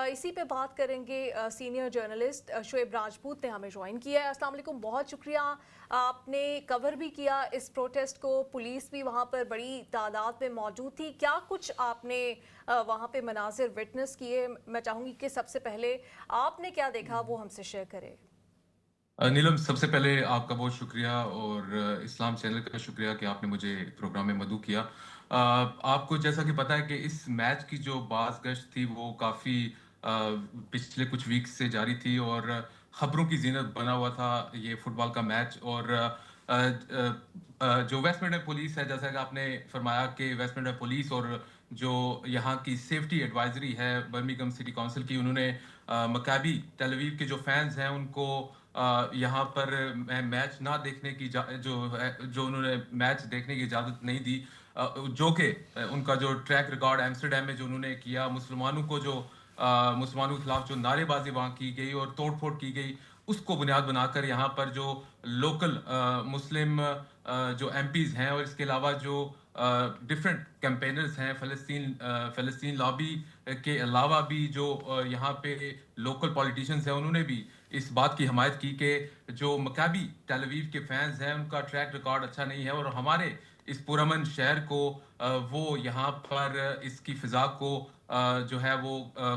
اسی پہ بات کریں گے. سینئر جرنلسٹ شعیب راجپوت نے ہمیں جوائن کیا ہے. السلام علیکم, بہت شکریہ. آپ نے کور بھی کیا اس پروٹیسٹ کو, پولیس بھی وہاں پر بڑی تعداد میں موجود تھی. کیا کچھ آپ نے وہاں پہ مناظر وٹنس کیے؟ میں چاہوں گی کہ سب سے پہلے آپ نے کیا دیکھا وہ ہم سے شیئر کریں. نیلم، سب سے پہلے آپ کا بہت شکریہ اور اسلام چینل کا شکریہ کہ آپ نے مجھے پروگرام میں مدعو کیا. آپ کو جیسا کہ پتہ ہے کہ اس میچ کی جو باز گشت تھی وہ کافی پچھلے کچھ ویکس سے جاری تھی اور خبروں کی زینت بنا ہوا تھا یہ فٹ بال کا میچ. اور جو ویسٹ منڈا پولیس ہے، جیسا کہ آپ نے فرمایا کہ ویسٹ منڈا پولیس اور جو یہاں کی سیفٹی ایڈوائزری ہے برمنگھم سٹی کونسل کی، انہوں نے مکابی تل اویو کے جو فینز ہیں ان کو یہاں پر میچ نہ دیکھنے کی جو انہوں نے میچ دیکھنے کی اجازت نہیں دی، جو کہ ان کا جو ٹریک ریکارڈ ایمسٹرڈیم میں جو انہوں نے کیا، مسلمانوں کے خلاف جو نعرے بازی وہاں کی گئی اور توڑ پھوڑ کی گئی، اس کو بنیاد بنا کر یہاں پر جو لوکل مسلم جو ایم پیز ہیں اور اس کے علاوہ جو ڈفرینٹ کیمپینرز ہیں فلسطین لابی کے علاوہ بھی جو یہاں پہ لوکل پولیٹیشنز ہیں، انہوں نے بھی اس بات کی حمایت کی کہ جو مکابی تل اویو کے فینز ہیں ان کا ٹریک ریکارڈ اچھا نہیں ہے اور ہمارے اس پرامن شہر کو وہ یہاں پر اس کی فضا کو جو ہے وہ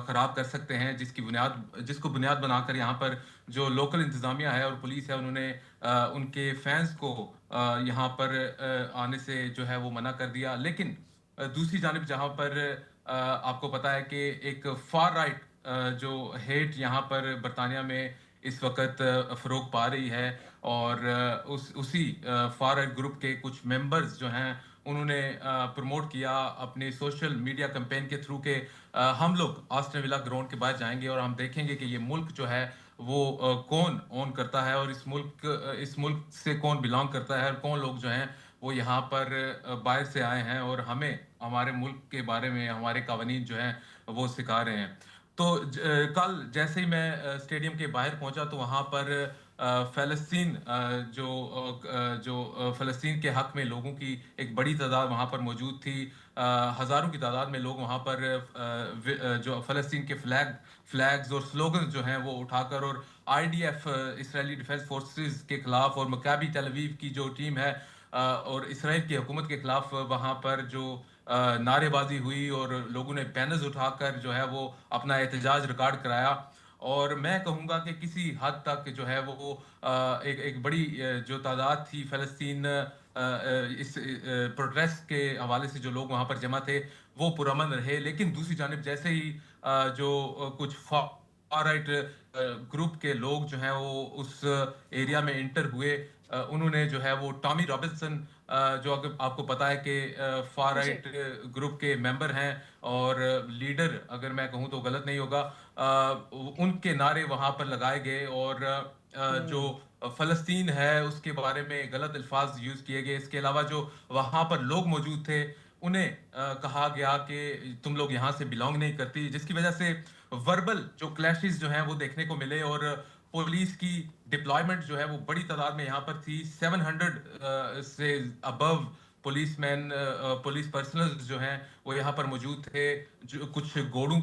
خراب کر سکتے ہیں، جس کو بنیاد بنا کر یہاں پر جو لوکل انتظامیہ ہے اور پولیس ہے، انہوں نے ان کے فینز کو یہاں پر آنے سے جو ہے وہ منع کر دیا. لیکن دوسری جانب جہاں پر آپ کو پتہ ہے کہ ایک فار رائٹ جو ہیٹ یہاں پر برطانیہ میں اس وقت فروغ پا رہی ہے، اور اسی فار رائٹ گروپ کے کچھ ممبرز جو ہیں انہوں نے پروموٹ کیا اپنے سوشل میڈیا کمپین کے تھرو کہ ہم لوگ آسٹن ولا گراؤنڈ کے باہر جائیں گے اور ہم دیکھیں گے کہ یہ ملک جو ہے وہ کون اون کرتا ہے اور اس ملک سے کون بلانگ کرتا ہے اور کون لوگ جو ہیں وہ یہاں پر باہر سے آئے ہیں اور ہمیں ہمارے ملک کے بارے میں ہمارے قوانین جو ہیں وہ سکھا رہے ہیں. تو کل جیسے ہی میں اسٹیڈیم کے باہر پہنچا تو وہاں پر فلسطین جو فلسطین کے حق میں لوگوں کی ایک بڑی تعداد وہاں پر موجود تھی. ہزاروں کی تعداد میں لوگ وہاں پر جو فلسطین کے فلیگز اور سلوگنز جو ہیں وہ اٹھا کر اور آئی ڈی ایف اسرائیلی ڈیفنس فورسز کے خلاف اور مکابی تل اویو کی جو ٹیم ہے اور اسرائیل کی حکومت کے خلاف وہاں پر جو نعرے بازی ہوئی اور لوگوں نے بینرز اٹھا کر جو ہے وہ اپنا احتجاج ریکارڈ کرایا. اور میں کہوں گا کہ کسی حد تک جو ہے وہ ایک بڑی جو تعداد تھی فلسطین اس پروٹیسٹ کے حوالے سے جو لوگ وہاں پر جمع تھے وہ پرامن رہے. لیکن دوسری جانب جیسے ہی جو کچھ فار رائٹ گروپ کے لوگ جو ہیں وہ اس ایریا میں انٹر ہوئے، انہوں نے جو ہے وہ ٹامی رابنسن جو آپ کو پتا ہے کہ فار جی. رائٹ گروپ کے ممبر ہیں اور لیڈر، اگر میں کہوں تو غلط نہیں ہوگا، ان کے نعرے وہاں پر لگائے گئے اور جو فلسطین ہے اس کے بارے میں غلط الفاظ یوز کیے گئے. اس کے علاوہ جو وہاں پر لوگ موجود تھے انہیں کہا گیا کہ تم لوگ یہاں سے بلانگ نہیں کرتی، جس کی وجہ سے وربل جو کلیشز جو ہیں وہ دیکھنے کو ملے اور پولیس کی ڈپلائمنٹ جو ہے وہ بڑی تعداد میں یہاں پر تھی. 700 سے ابو پولیس پرسنل جو ہیں وہ یہاں پر موجود تھے، جو کچھ گھوڑوں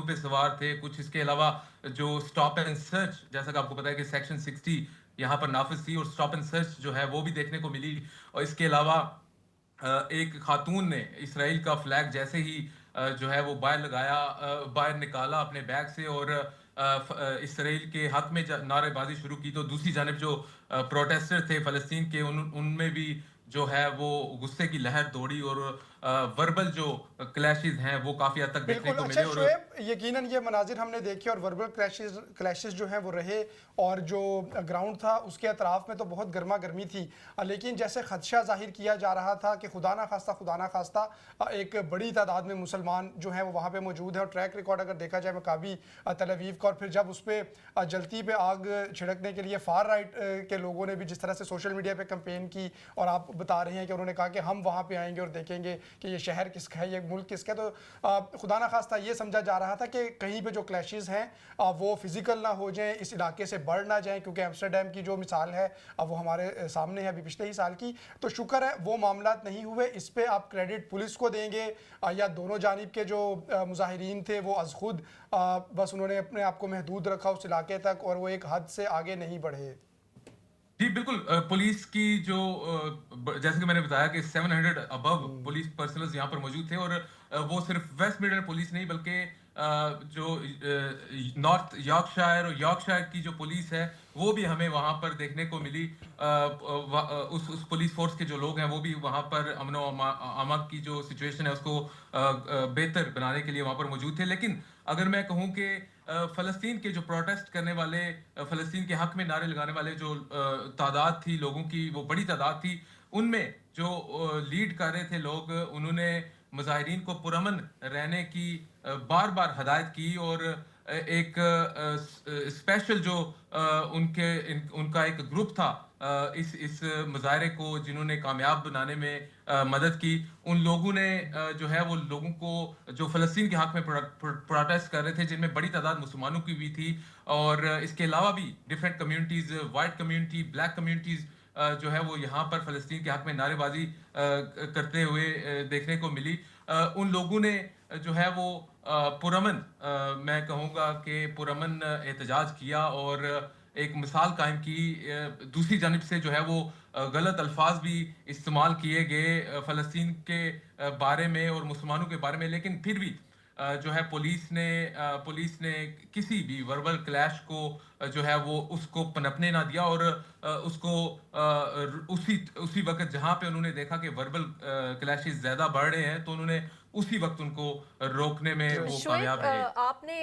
پہ سوار تھے، کچھ اس کے علاوہ جو سٹاپ اینڈ سرچ، جیسا کہ آپ کو پتا ہے کہ سیکشن 60 یہاں پر نافذ تھی اور سٹاپ اینڈ سرچ جو ہے وہ بھی دیکھنے کو ملی. اور اس کے علاوہ ایک خاتون نے اسرائیل کا فلیگ جیسے ہی جو ہے وہ باہر نکالا اپنے بیگ سے اور اسرائیل کے حق میں نعرے بازی شروع کی، تو دوسری جانب جو پروٹیسٹر تھے فلسطین کے ان میں بھی جو ہے وہ غصے کی لہر دوڑی اور وربل جو کلیشز ہیں وہ کافی حد تک دیکھنے بالکل. کو اچھا ملے. اور شعیب، یقیناً یہ مناظر ہم نے دیکھے اور وربل کلیشز جو ہیں وہ رہے اور جو گراؤنڈ تھا اس کے اطراف میں تو بہت گرما گرمی تھی، لیکن جیسے خدشہ ظاہر کیا جا رہا تھا کہ خدا نہ خواستہ ایک بڑی تعداد میں مسلمان جو ہیں وہ وہاں پہ موجود ہیں. اور ٹریک ریکارڈ اگر دیکھا جائے مکابی تل اویو کا، اور پھر جب اس پہ جلتی پہ آگ چھڑکنے کے لیے فار رائٹ کے لوگوں نے بھی جس طرح سے سوشل میڈیا پہ کمپین کی، اور آپ بتا رہے ہیں کہ انہوں نے کہا کہ ہم وہاں پہ آئیں گے اور دیکھیں گے कि ये शहर किसका है, ये मुल्क किसका है। तो खुदा ना खास्ता ये समझा जा रहा था कि कहीं पे जो क्लैशेस हैं वो फिज़िकल ना हो जाएं, इस इलाके से बढ़ ना जाएं, क्योंकि एम्स्टरडेम की जो मिसाल है वो हमारे सामने है अभी पिछले ही साल की। तो शुक्र है वो मामलात नहीं हुए। इस पे आप क्रेडिट पुलिस को देंगे या दोनों जानिब के जो मुजाहिरीन थे वो अज़ खुद बस उन्होंने अपने आप को महदूद रखा उस इलाके तक और वो एक हद से आगे नहीं बढ़े? जी, बिल्कुल। पुलिस की जो जैसे कि मैंने बताया कि 700 अबव पुलिस पर्सनल्स यहाँ पर मौजूद थे, और वो सिर्फ वेस्ट मिडलैंड पुलिस नहीं बल्कि जो नॉर्थ यॉर्कशायर और यॉर्कशायर की जो पुलिस है वो भी हमें वहाँ पर देखने को मिली। उस पुलिस फोर्स के जो लोग हैं वो भी वहाँ पर अमन व अमान की जो सिचुएशन है उसको बेहतर बनाने के लिए वहाँ पर मौजूद थे। लेकिन अगर मैं कहूँ कि फ़लस्तीन के जो प्रोटेस्ट करने वाले, फ़लस्तीन के हक में नारे लगाने वाले जो तादाद थी लोगों की, वो बड़ी तादाद थी। उनमें जो लीड कर रहे थे लोग, उन्होंने मुजाहिरीन को पुरअमन रहने की बार बार हदायत की, और एक स्पेशल जो उनका एक ग्रुप था इस मुजाहरे को जिन्होंने कामयाब बनाने में मदद की। उन लोगों ने जो है वो लोगों को जो फ़लस्तीन के हक में प्रोटेस्ट कर रहे थे, जिनमें बड़ी तादाद मुसलमानों की भी थी, और इसके अलावा भी different communities, white community, black communities जो है वो यहाँ पर फ़लस्तीन के हक में नारेबाजी करते हुए देखने को मिली। उन लोगों ने जो है वो पुरअमन, मैं कहूँगा कि पुरअमन एहतजाज किया और एक मिसाल कायम की। दूसरी जानिब से जो है वो गलत अल्फाज भी इस्तेमाल किए गए फ़लस्तीन के बारे में और मुसलमानों के बारे में, लेकिन फिर भी जो है पुलिस ने किसी भी वर्बल क्लैश को जो है वो उसको पनपने ना दिया, और उसको उसी वक्त जहां पे उन्होंने देखा कि वर्बल क्लैशेस ज्यादा बढ़ रहे हैं तो उन्होंने उसी वक्त उनको रोकने में वो शोएब, कामयाब रहे। आपने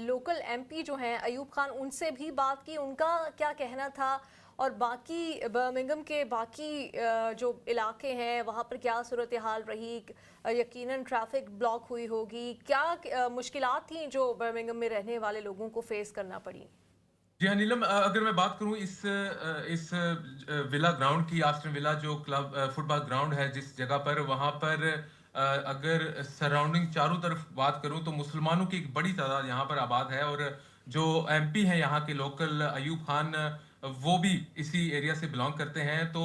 लोकल एमपी जो हैं अयूब खान, उनसे भी बात की, उनका क्या कहना था? और बाकी बर्मिंघम के बाकी जो इलाके हैं वहाँ पर क्या सूरत हाल रही? यकीनन ट्रैफिक ब्लॉक हुई होगी, क्या मुश्किलात थी जो बर्मिंघम में रहने वाले लोगों को फेस करना पड़ी? जी हाँ नीलम, अगर मैं बात करूं इस विला ग्राउंड की, आस्टन विला जो क्लब फुटबॉल ग्राउंड है जिस जगह पर, वहां पर अगर सराउंडिंग चारों तरफ बात करूं तो मुसलमानों की एक बड़ी तादाद यहाँ पर आबाद है, और जो एमपी हैं यहाँ के लोकल अयूब खान, वो भी इसी एरिया से बिलोंग करते हैं। तो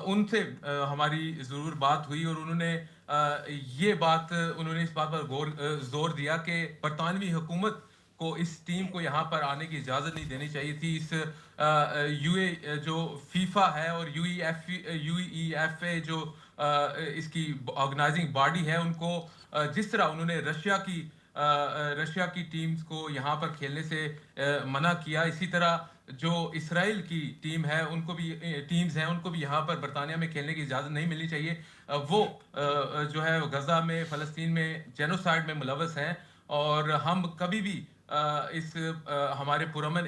उनसे हमारी ज़रूर बात हुई, और उन्होंने इस बात पर जोर दिया कि बरतानवी हुकूमत को इस टीम को यहाँ पर आने की इजाज़त नहीं देनी चाहिए थी। इस यूए जो फीफा है और यूईएफए जो इसकी ऑर्गेनाइजिंग बॉडी है, उनको जिस तरह उन्होंने रशिया की टीम्स को यहाँ पर खेलने से मना किया, इसी तरह जो इसराइल की टीम्स हैं उनको भी यहाँ पर बरतानिया में खेलने की इजाज़त नहीं मिलनी चाहिए। वो जो है गजा में, फ़लस्तीन में जेनोसाइड में मुलव्वस हैं, और हम कभी भी हमारे पुरअमन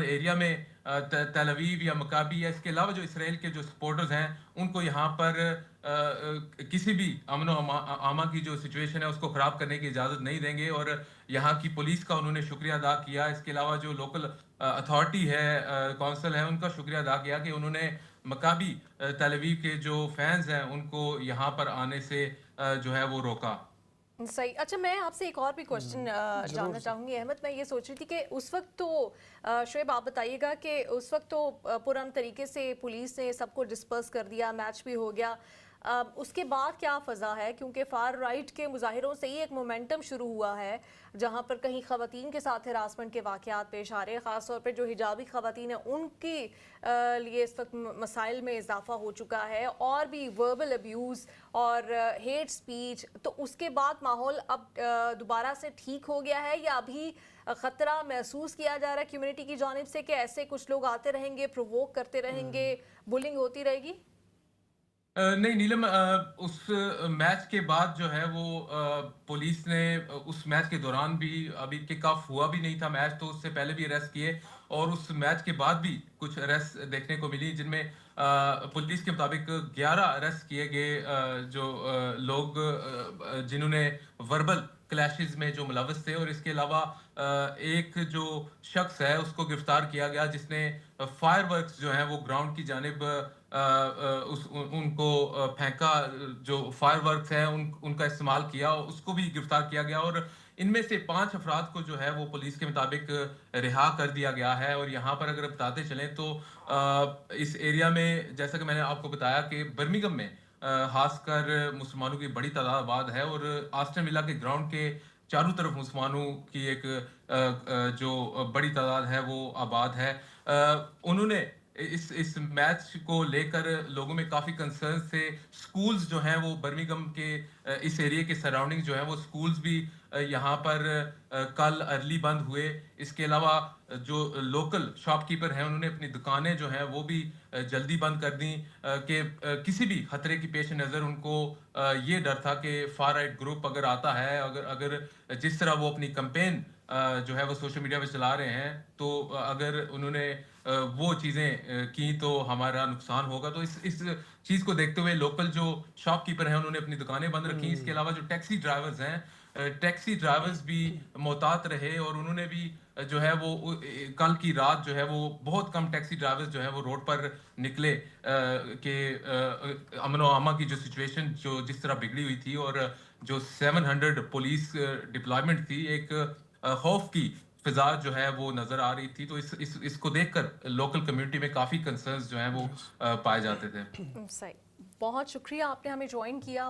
एरिया में तेल अवीव या मकाबी या इसके अलावा जो इसराइल के जो सपोर्टर्स हैं उनको यहाँ पर किसी भी अमन आमा की जो सिचुएशन है उसको ख़राब करने की इजाज़त नहीं देंगे। और यहाँ की पुलिस का उन्होंने शुक्रिया अदा किया। इसके अलावा जो लोकल अथॉरिटी है, कौंसिल है, उनका शुक्रिया अदा किया कि उन्होंने मकाबी तेल अवीव के जो फैंस हैं उनको यहाँ पर आने से जो है वो रोका। सही। अच्छा, मैं आपसे एक और भी क्वेश्चन जानना चाहूँगी अहमद। मैं ये सोच रही थी कि उस वक्त तो शोएब आप बताइएगा कि उस वक्त तो पुरअमन तरीके से पुलिस ने सबको डिस्पर्स कर दिया, मैच भी हो गया। उसके बाद क्या फ़ज़ा है? क्योंकि फार राइट के मुजाहिरों से ही एक मोमेंटम शुरू हुआ है जहाँ पर कहीं ख़वातीन के साथ हरासमेंट के वाक़यात पेश आ रहे हैं, ख़ास तौर पर जो हिजाबी ख़वातीन हैं उनके लिए इस वक्त मसाइल में इजाफा हो चुका है, और भी वर्बल अब्यूज़ और हेट स्पीच। तो उसके बाद माहौल अब दोबारा से ठीक हो गया है, या अभी ख़तरा महसूस किया जा रहा है कम्युनिटी की जानिब से कि ऐसे कुछ लोग आते रहेंगे, प्रोवोक करते रहेंगे, बुलिंग होती रहेगी? नहीं नीलम, उस मैच के बाद जो है वो पुलिस ने उस मैच के दौरान भी, अभी किक ऑफ हुआ भी नहीं था मैच, तो उससे पहले भी अरेस्ट किए, और उस मैच के बाद भी कुछ अरेस्ट देखने को मिली, जिनमें पुलिस के मुताबिक 11 अरेस्ट किए गए जो लोग जिन्होंने वर्बल क्लैशेस में जो मुलव्वस थे। और इसके अलावा एक जो शख्स है उसको गिरफ्तार किया गया जिसने फायरवर्क्स जो है वो ग्राउंड की जानिब उनको फेंका, जो फायर वर्क्स हैं उनका इस्तेमाल किया, उसको भी गिरफ्तार किया गया और इनमें से 5 अफराद को जो है वो पुलिस के मुताबिक रिहा कर दिया गया है। और यहाँ पर अगर बताते चलें तो इस एरिया में जैसा कि मैंने आपको बताया कि बर्मिंघम में खासकर मुसलमानों की बड़ी तादाद आबाद है और आस्टन विला के ग्राउंड के चारों तरफ मुसलमानों की एक जो बड़ी तादाद है वो आबाद है। उन्होंने इस मैच को लेकर लोगों में काफ़ी कंसर्न थे। स्कूल्स जो हैं वो बर्मिंघम के इस एरिया के सराउंडिंग जो हैं वो स्कूल्स भी यहाँ पर कल अर्ली बंद हुए। इसके अलावा जो लोकल शॉपकीपर हैं उन्होंने अपनी दुकानें जो हैं वो भी जल्दी बंद कर दी कि किसी भी खतरे की पेश नज़र उनको ये डर था कि फार राइट ग्रुप अगर आता है, अगर जिस तरह वो अपनी कैंपेन जो है वो सोशल मीडिया पे चला रहे हैं, तो अगर उन्होंने वो चीज़ें की तो हमारा नुकसान होगा। तो इस चीज़ को देखते हुए लोकल जो शॉपकीपर हैं उन्होंने अपनी दुकानें बंद रखी। इसके अलावा जो टैक्सी ड्राइवर्स हैं, टैक्सी ड्राइवर्स भी मोहतात रहे और उन्होंने भी जो है वो कल की रात जो है वो बहुत कम टैक्सी ड्राइवर्स जो है वो रोड पर निकले कि अमन व अमा की जो सिचुएशन जो जिस तरह बिगड़ी हुई थी और जो 700 पुलिस डिप्लॉयमेंट थी, एक खौफ की फिजा जो है वो नजर आ रही थी। तो इसको देखकर लोकल कम्युनिटी में काफी कंसर्न्स जो हैं वो पाए जाते थे। सही, बहुत शुक्रिया आपने हमें ज्वाइन किया।